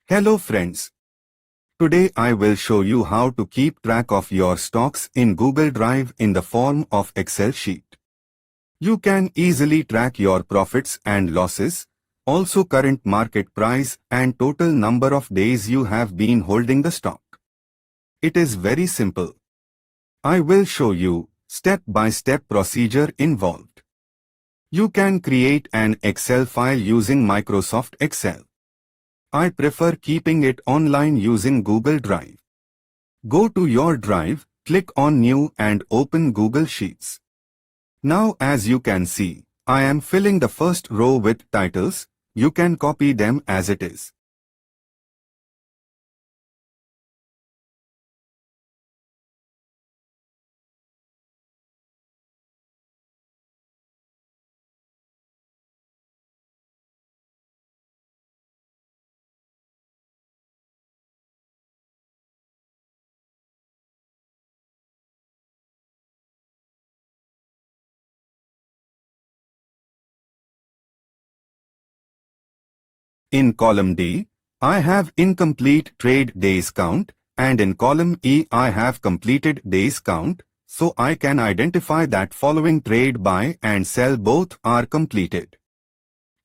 Hello friends. Today I will show you how to keep track of your stocks in Google Drive in the form of Excel sheet. You can easily track your profits and losses, also current market price and total number of days you have been holding the stock. It is very simple. I will show you step-by-step procedure involved. You can create an Excel file using Microsoft Excel. I prefer keeping it online using Google Drive. Go to your Drive, click on New and open Google Sheets. Now as you can see, I am filling the first row with titles. You can copy them as it is. In column D, I have incomplete trade days count, and in column E I have completed days count, so I can identify that following trade buy and sell both are completed.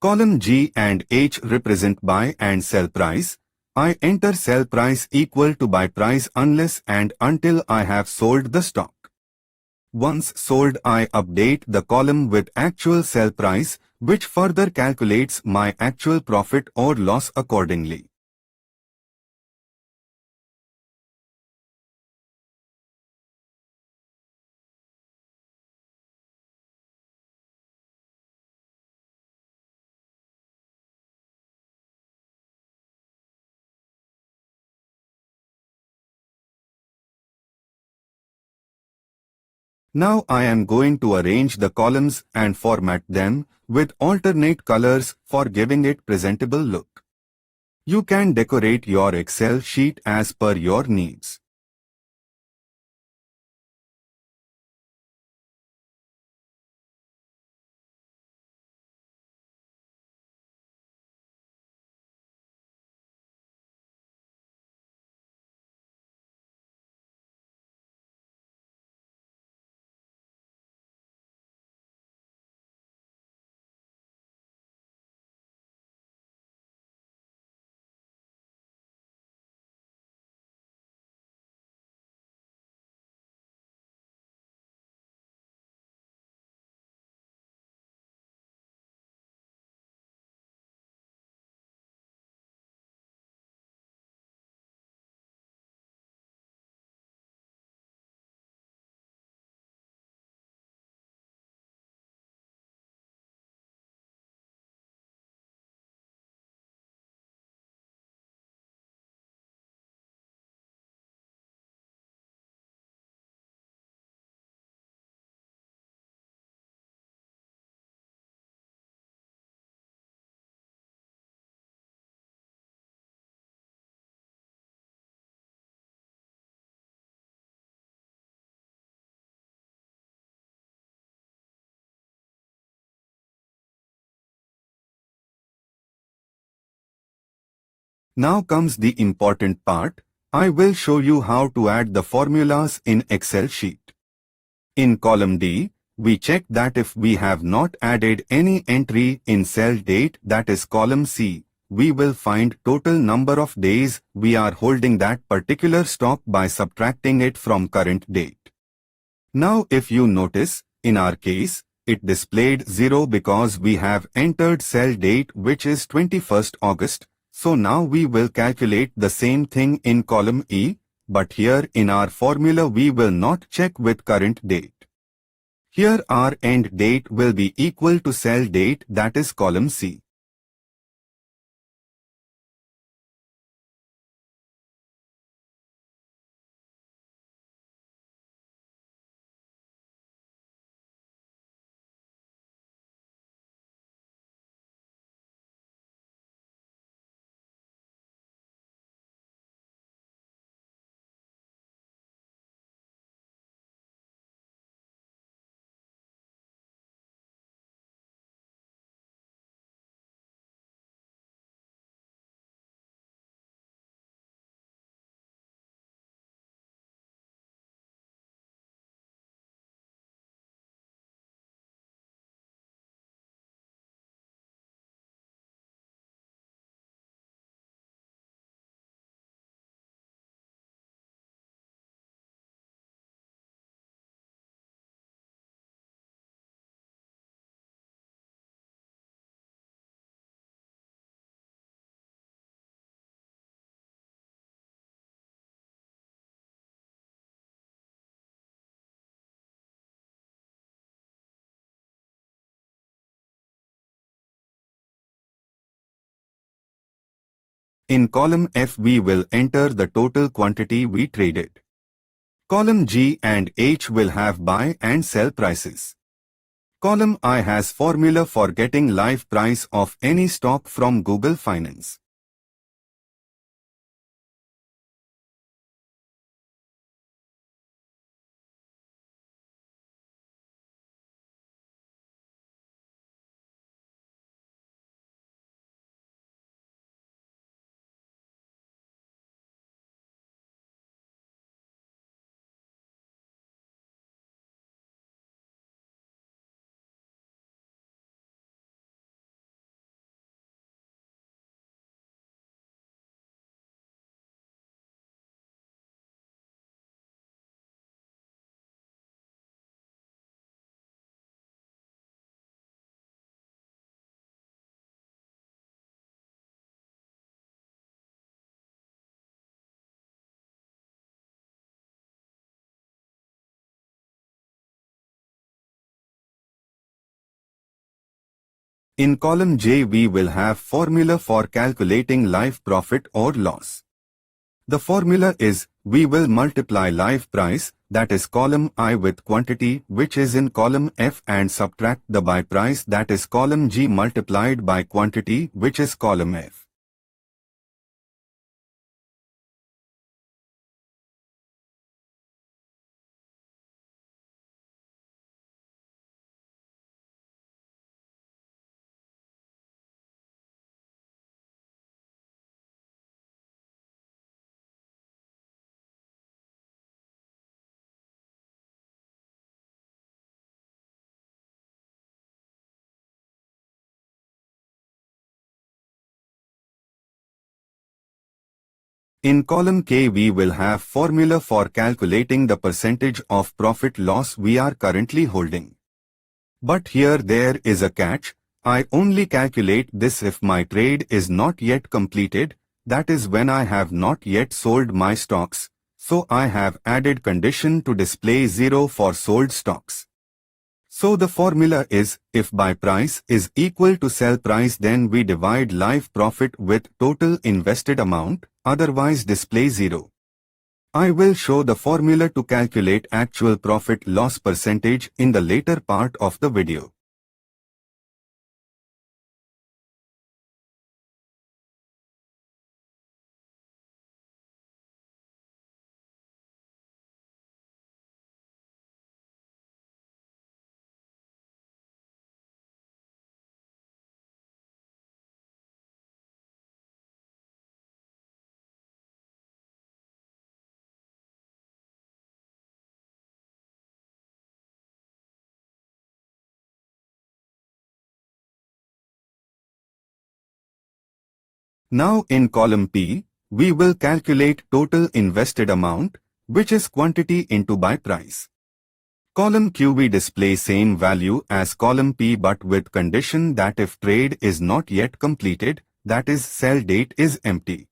Column G and H represent buy and sell price. I enter sell price equal to buy price unless and until I have sold the stock. Once sold, I update the column with actual sell price, which further calculates my actual profit or loss accordingly. Now I am going to arrange the columns and format them with alternate colors for giving it presentable look. You can decorate your Excel sheet as per your needs. Now comes the important part. I will show you how to add the formulas in Excel sheet. In column D, we check that if we have not added any entry in cell date, that is column C, we will find total number of days we are holding that particular stock by subtracting it from current date. Now if you notice, in our case, it displayed 0 because we have entered cell date which is 21st August. So now we will calculate the same thing in column E, but here in our formula we will not check with current date. Here our end date will be equal to cell date, that is column C. In column F we will enter the total quantity we traded. Column G and H will have buy and sell prices. Column I has formula for getting live price of any stock from Google Finance. In column J we will have formula for calculating live profit or loss. The formula is, we will multiply live price, that is column I, with quantity which is in column F, and subtract the buy price, that is column G, multiplied by quantity which is column F. In column K we will have formula for calculating the percentage of profit loss we are currently holding. But here there is a catch. I only calculate this if my trade is not yet completed, that is when I have not yet sold my stocks, so I have added condition to display 0 for sold stocks. So the formula is, if buy price is equal to sell price, then we divide live profit with total invested amount, otherwise display 0. I will show the formula to calculate actual profit loss percentage in the later part of the video. Now in column P, we will calculate total invested amount, which is quantity into buy price. Column Q we display same value as column P but with condition that if trade is not yet completed, that is sell date is empty.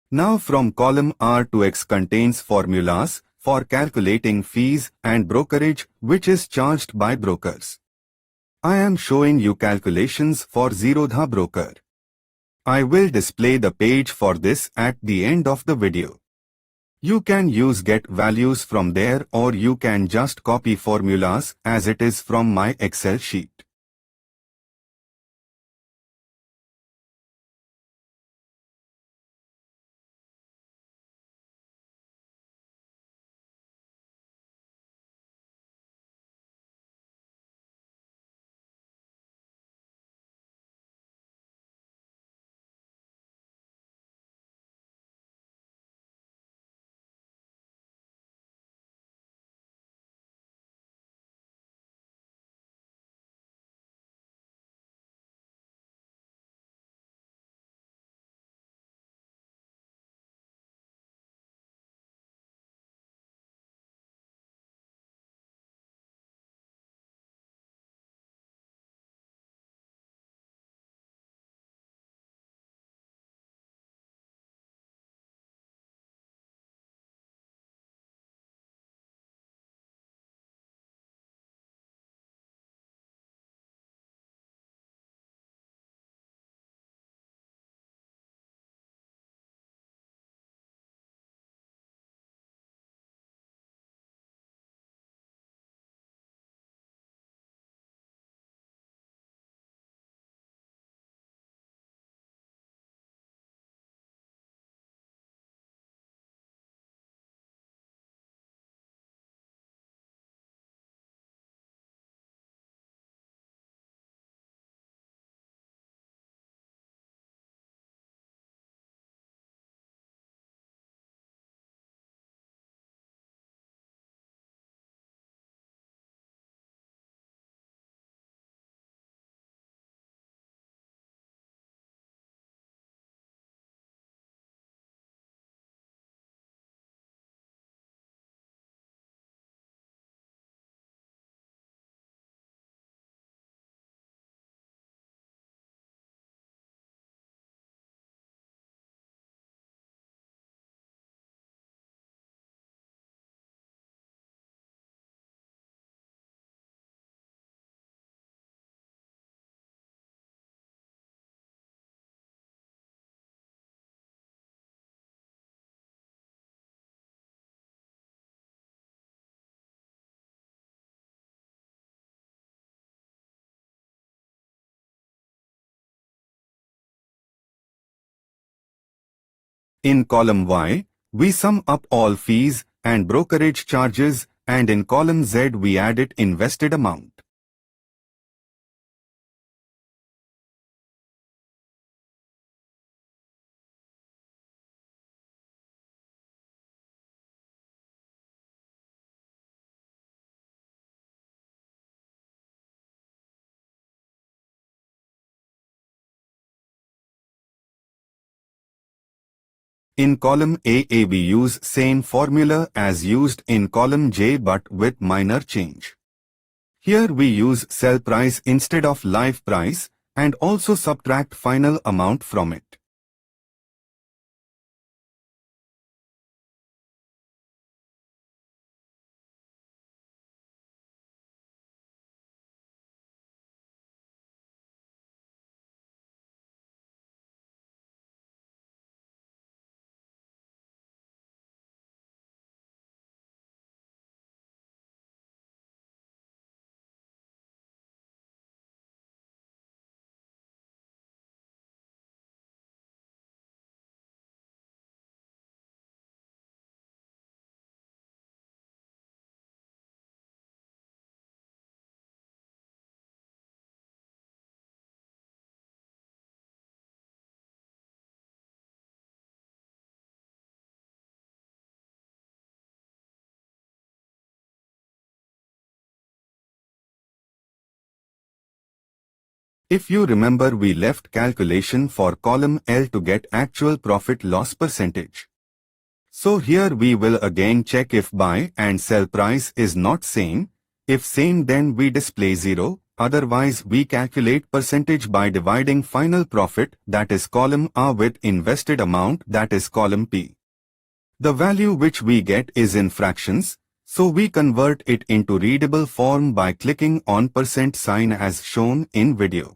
Now from column R to X contains formulas for calculating fees and brokerage which is charged by brokers. I am showing you calculations for Zerodha broker. I will display the page for this at the end of the video. You can use get values from there, or you can just copy formulas as it is from my Excel sheet. In column Y, we sum up all fees and brokerage charges, and in column Z we added invested amount. In column AA we use same formula as used in column J but with minor change. Here we use sell price instead of live price and also subtract final amount from it. If you remember, we left calculation for column L to get actual profit loss percentage. So here we will again check if buy and sell price is not same. If same, then we display 0. Otherwise we calculate percentage by dividing final profit, that is column A, with invested amount, that is column P. The value which we get is in fractions, so we convert it into readable form by clicking on % sign as shown in video.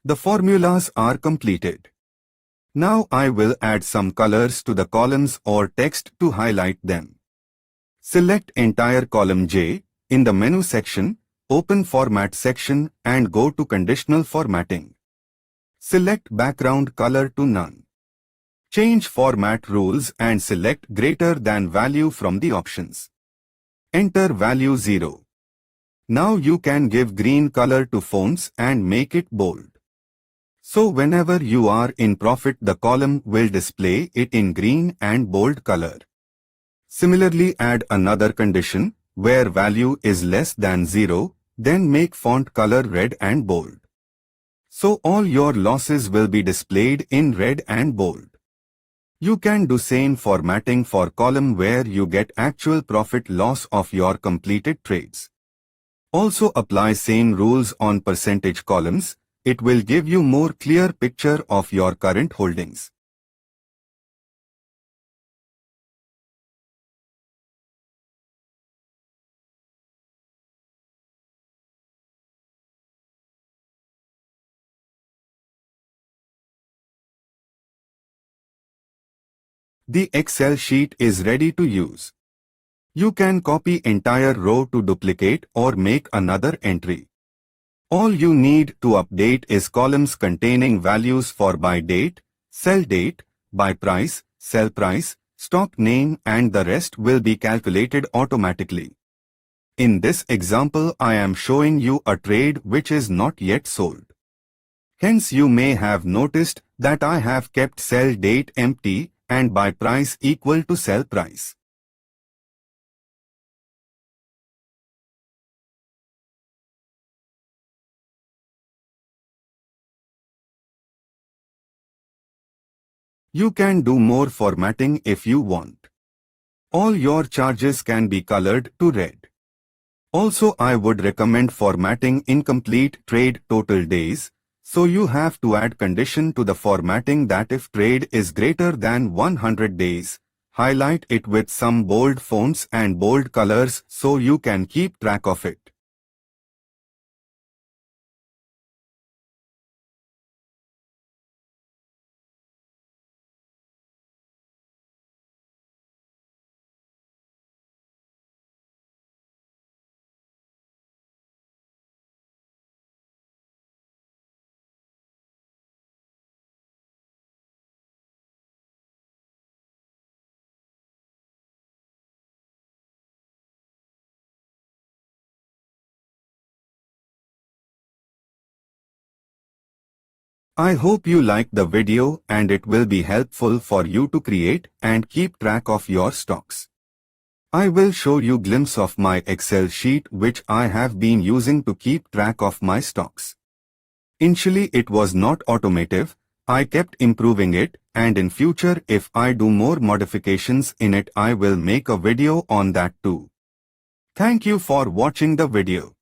The formulas are completed. Now I will add some colors to the columns or text to highlight them. Select entire column J. In the menu section, open Format section and go to Conditional Formatting. Select background color to none. Change format rules and select greater than value from the options. Enter value 0. Now you can give green color to fonts and make it bold. So whenever you are in profit, the column will display it in green and bold color. Similarly, add another condition where value is less than 0, then make font color red and bold. So all your losses will be displayed in red and bold. You can do same formatting for column where you get actual profit loss of your completed trades. Also apply same rules on percentage columns. It will give you more clear picture of your current holdings. The Excel sheet is ready to use. You can copy entire row to duplicate or make another entry. All you need to update is columns containing values for buy date, sell date, buy price, sell price, stock name, and the rest will be calculated automatically. In this example, I am showing you a trade which is not yet sold. Hence you may have noticed that I have kept sell date empty and buy price equal to sell price. You can do more formatting if you want. All your charges can be colored to red. Also, I would recommend formatting incomplete trade total days, so you have to add condition to the formatting that if trade is greater than 100 days, highlight it with some bold fonts and bold colors so you can keep track of it. I hope you liked the video and it will be helpful for you to create and keep track of your stocks. I will show you glimpse of my Excel sheet which I have been using to keep track of my stocks. Initially it was not automative, I kept improving it, and in future if I do more modifications in it I will make a video on that too. Thank you for watching the video.